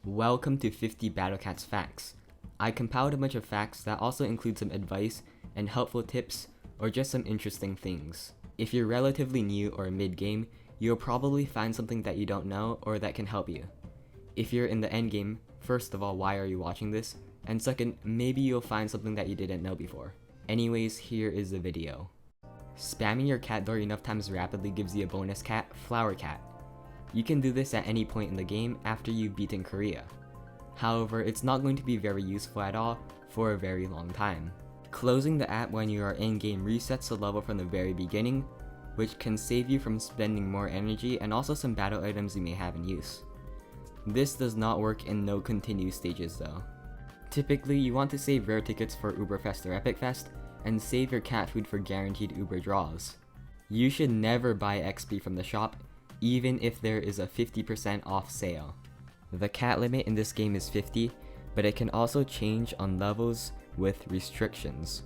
Welcome to 50 Battle Cats Facts. I compiled a bunch of facts that also include some advice and helpful tips or just some interesting things. If you're relatively new or mid-game, you'll probably find something that you don't know or that can help you. If you're in the endgame, first of all, why are you watching this? And second, maybe you'll find something that you didn't know before. Anyways, here is the video. Spamming your cat door enough times rapidly gives you a bonus cat, Flower Cat. You can do this at any point in the game after you've beaten Korea. However, it's not going to be very useful at all for a very long time. Closing the app when you are in-game resets the level from the very beginning, which can save you from spending more energy and also some battle items you may have in use. This does not work in no continue stages though. Typically, you want to save rare tickets for Uberfest or Epic Fest, and save your cat food for guaranteed Uber draws. You should never buy XP from the shop, even if there is a 50% off sale. The cat limit in this game is 50, but it can also change on levels with restrictions.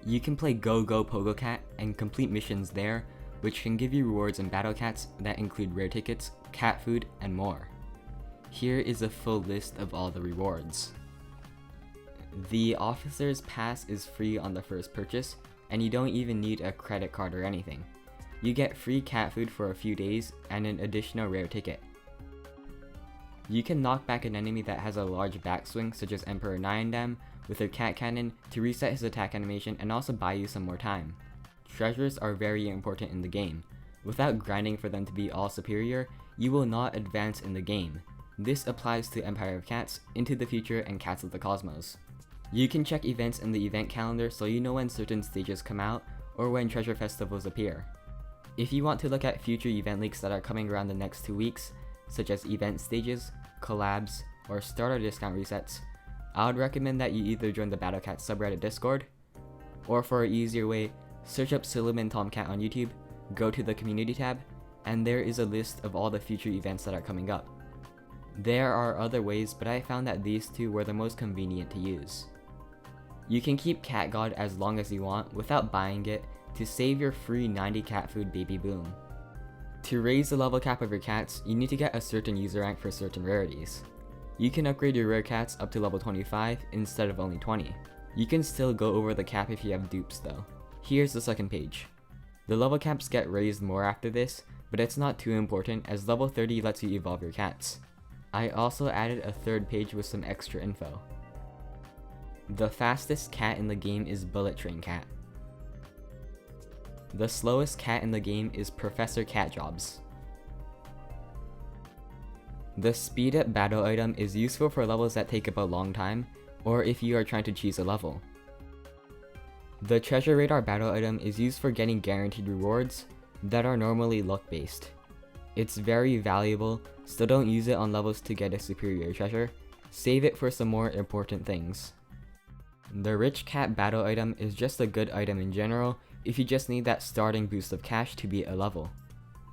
You can play Go Go Pogo Cat and complete missions there, which can give you rewards in Battle Cats that include rare tickets, cat food, and more. Here is a full list of all the rewards. The Officer's Pass is free on the first purchase, and you don't even need a credit card or anything. You get free cat food for a few days and an additional rare ticket. You can knock back an enemy that has a large backswing, such as Emperor Nyandam, with a cat cannon to reset his attack animation and also buy you some more time. Treasures are very important in the game. Without grinding for them to be all superior, you will not advance in the game. This applies to Empire of Cats, Into the Future, and Cats of the Cosmos. You can check events in the event calendar so you know when certain stages come out or when treasure festivals appear. If you want to look at future event leaks that are coming around the next 2 weeks, such as event stages, collabs, or starter discount resets, I would recommend that you either join the Battle Cat subreddit Discord, or for an easier way, search up Suleiman Tomcat on YouTube, go to the community tab, and there is a list of all the future events that are coming up. There are other ways, but I found that these two were the most convenient to use. You can keep Cat God as long as you want without buying it to save your free 90 cat food baby boom. To raise the level cap of your cats, you need to get a certain user rank for certain rarities. You can upgrade your rare cats up to level 25 instead of only 20. You can still go over the cap if you have dupes though. Here's the second page. The level caps get raised more after this, but it's not too important as level 30 lets you evolve your cats. I also added a third page with some extra info. The fastest cat in the game is Bullet Train Cat. The slowest cat in the game is Professor Catjobs. The speed up battle item is useful for levels that take up a long time, or if you are trying to choose a level. The treasure radar battle item is used for getting guaranteed rewards that are normally luck based. It's very valuable, so don't use it on levels to get a superior treasure, save it for some more important things. The rich cat battle item is just a good item in general if you just need that starting boost of cash to beat a level.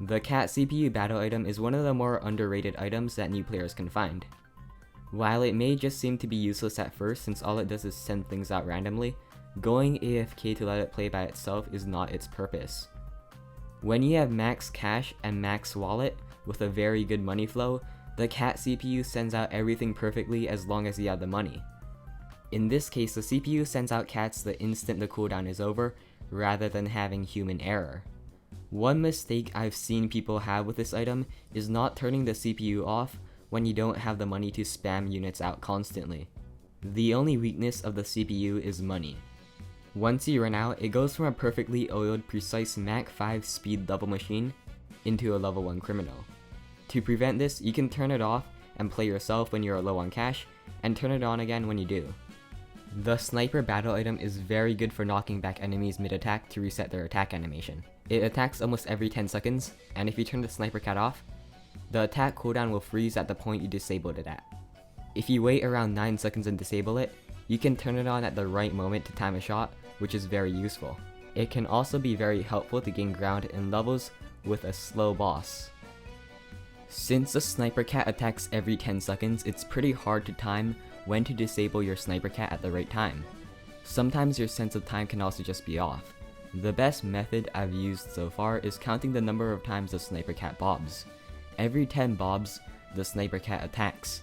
The cat CPU battle item is one of the more underrated items that new players can find. While it may just seem to be useless at first since all it does is send things out randomly, going AFK to let it play by itself is not its purpose. When you have max cash and max wallet with a very good money flow, the cat CPU sends out everything perfectly as long as you have the money. In this case, the CPU sends out cats the instant the cooldown is over, rather than having human error. One mistake I've seen people have with this item is not turning the CPU off when you don't have the money to spam units out constantly. The only weakness of the CPU is money. Once you run out, it goes from a perfectly oiled precise Mach 5 speed level machine into a level 1 criminal. To prevent this, you can turn it off and play yourself when you're low on cash, and turn it on again when you do. The sniper battle item is very good for knocking back enemies mid-attack to reset their attack animation. It attacks almost every 10 seconds, and if you turn the sniper cat off, the attack cooldown will freeze at the point you disabled it at. If you wait around 9 seconds and disable it, you can turn it on at the right moment to time a shot, which is very useful. It can also be very helpful to gain ground in levels with a slow boss. Since the sniper cat attacks every 10 seconds, it's pretty hard to time when to disable your sniper cat at the right time. Sometimes your sense of time can also just be off. The best method I've used so far is counting the number of times the sniper cat bobs. Every 10 bobs, the sniper cat attacks.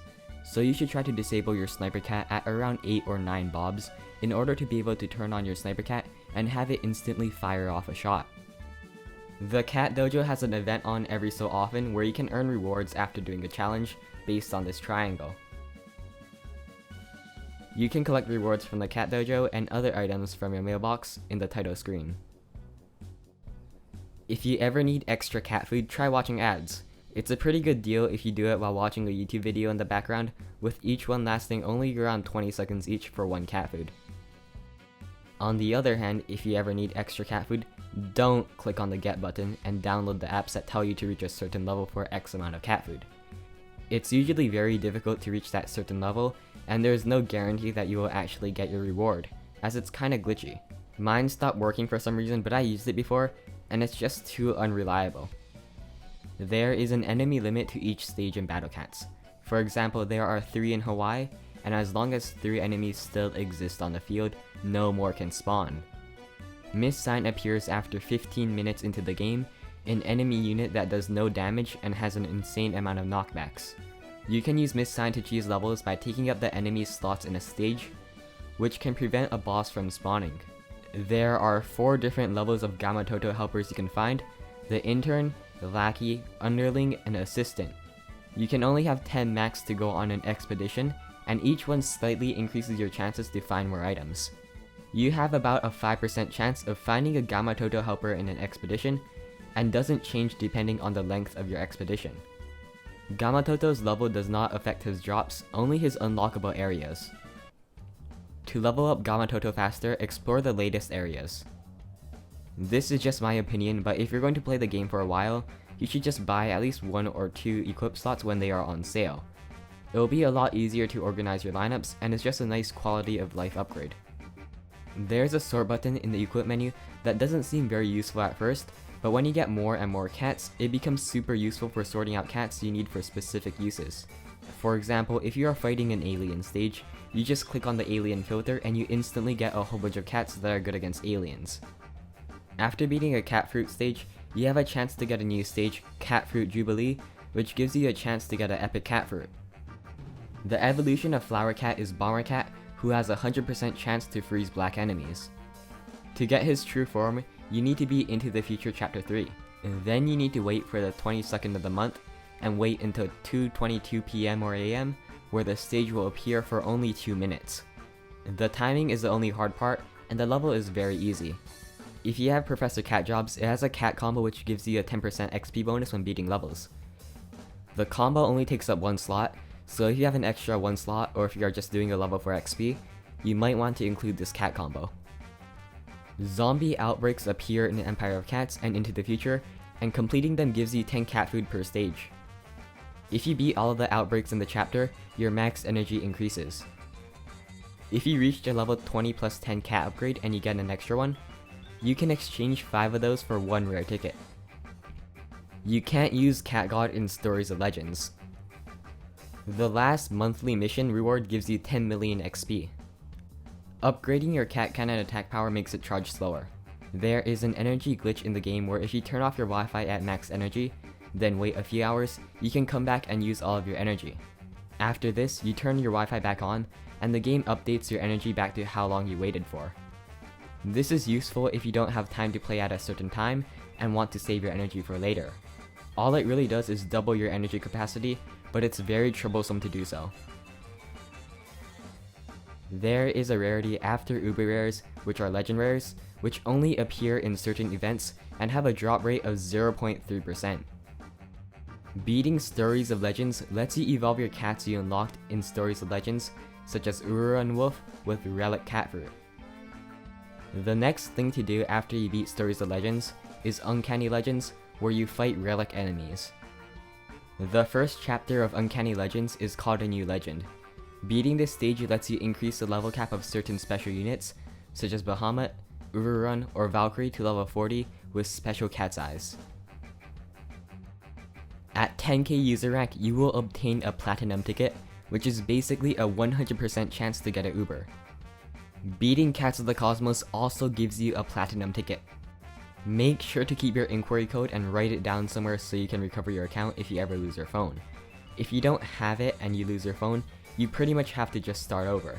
So you should try to disable your sniper cat at around 8 or 9 bobs in order to be able to turn on your sniper cat and have it instantly fire off a shot. The cat dojo has an event on every so often where you can earn rewards after doing a challenge based on this triangle. You can collect rewards from the cat dojo and other items from your mailbox in the title screen. If you ever need extra cat food, try watching ads. It's a pretty good deal if you do it while watching a YouTube video in the background, with each one lasting only around 20 seconds each for one cat food. On the other hand, if you ever need extra cat food, don't click on the get button and download the apps that tell you to reach a certain level for X amount of cat food. It's usually very difficult to reach that certain level, and there's no guarantee that you will actually get your reward, as it's kinda glitchy. Mine stopped working for some reason, but I used it before, and it's just too unreliable. There is an enemy limit to each stage in Battle Cats. For example, there are 3 in Hawaii, and as long as 3 enemies still exist on the field, no more can spawn. Miss Sign appears after 15 minutes into the game, an enemy unit that does no damage and has an insane amount of knockbacks. You can use Miss Sign to cheese levels by taking up the enemy's slots in a stage, which can prevent a boss from spawning. There are 4 different levels of Gamatoto helpers you can find: the intern, the lackey, underling, and assistant. You can only have 10 max to go on an expedition, and each one slightly increases your chances to find more items. You have about a 5% chance of finding a Gamatoto helper in an expedition, and doesn't change depending on the length of your expedition. Gamatoto's level does not affect his drops, only his unlockable areas. To level up Gamatoto faster, explore the latest areas. This is just my opinion, but if you're going to play the game for a while, you should just buy at least 1 or 2 equip slots when they are on sale. It will be a lot easier to organize your lineups, and it's just a nice quality of life upgrade. There's a sort button in the equip menu that doesn't seem very useful at first, but when you get more and more cats, it becomes super useful for sorting out cats you need for specific uses. For example, if you are fighting an alien stage, you just click on the alien filter and you instantly get a whole bunch of cats that are good against aliens. After beating a Catfruit stage, you have a chance to get a new stage, Catfruit Jubilee, which gives you a chance to get an epic Catfruit. The evolution of Flower Cat is Bomber Cat, who has a 100% chance to freeze black enemies. To get his true form, you need to be Into the Future Chapter 3, and then you need to wait for the 22nd of the month, and wait until 2:22 PM or AM, where the stage will appear for only 2 minutes. The timing is the only hard part, and the level is very easy. If you have Professor Cat jobs, it has a cat combo which gives you a 10% XP bonus when beating levels. The combo only takes up 1 slot, so if you have an extra 1 slot, or if you are just doing a level for XP, you might want to include this cat combo. Zombie outbreaks appear in Empire of Cats and Into the Future, and completing them gives you 10 cat food per stage. If you beat all of the outbreaks in the chapter, your max energy increases. If you reach a level 20 plus 10 cat upgrade and you get an extra one, you can exchange 5 of those for 1 rare ticket. You can't use Cat God in Stories of Legends. The last monthly mission reward gives you 10 million XP. Upgrading your cat cannon attack power makes it charge slower. There is an energy glitch in the game where if you turn off your Wi-Fi at max energy, then wait a few hours, you can come back and use all of your energy. After this, you turn your Wi-Fi back on, and the game updates your energy back to how long you waited for. This is useful if you don't have time to play at a certain time and want to save your energy for later. All it really does is double your energy capacity, but it's very troublesome to do so. There is a rarity after Uber Rares, which are Legend Rares, which only appear in certain events and have a drop rate of 0.3%. Beating Stories of Legends lets you evolve your cats you unlocked in Stories of Legends, such as Urarun Wolf with Relic Catfruit. The next thing to do after you beat Stories of Legends is Uncanny Legends, where you fight relic enemies. The first chapter of Uncanny Legends is called A New Legend. Beating this stage lets you increase the level cap of certain special units, such as Bahamut, Urarun, or Valkyrie to level 40 with special cat's eyes. At 10k user rank, you will obtain a platinum ticket, which is basically a 100% chance to get an Uber. Beating Cats of the Cosmos also gives you a platinum ticket. Make sure to keep your inquiry code and write it down somewhere so you can recover your account if you ever lose your phone. If you don't have it and you lose your phone, you pretty much have to just start over.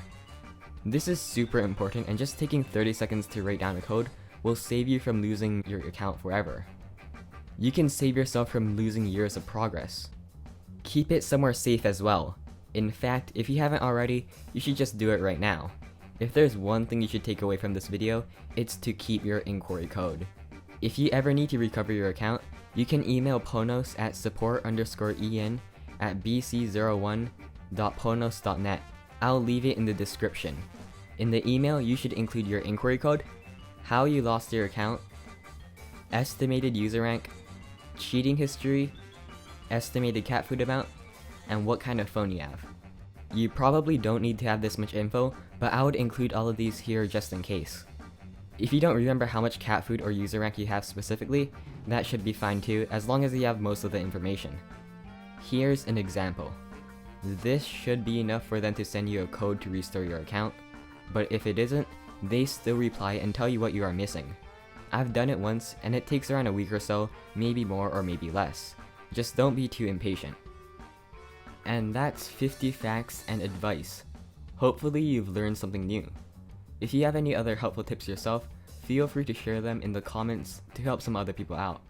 This is super important, and just taking 30 seconds to write down a code will save you from losing your account forever. You can save yourself from losing years of progress. Keep it somewhere safe as well. In fact, if you haven't already, you should just do it right now. If there's one thing you should take away from this video, it's to keep your inquiry code. If you ever need to recover your account, you can email Ponos at support_en@bc01.ponos.net. I'll leave it in the description. In the email, you should include your inquiry code, how you lost your account, estimated user rank, cheating history, estimated cat food amount, and what kind of phone you have. You probably don't need to have this much info, but I would include all of these here just in case. If you don't remember how much cat food or user rank you have specifically, that should be fine too, as long as you have most of the information. Here's an example. This should be enough for them to send you a code to restore your account, but if it isn't, they still reply and tell you what you are missing. I've done it once, and it takes around a week or so, maybe more or maybe less. Just don't be too impatient. And that's 50 facts and advice. Hopefully you've learned something new. If you have any other helpful tips yourself, feel free to share them in the comments to help some other people out.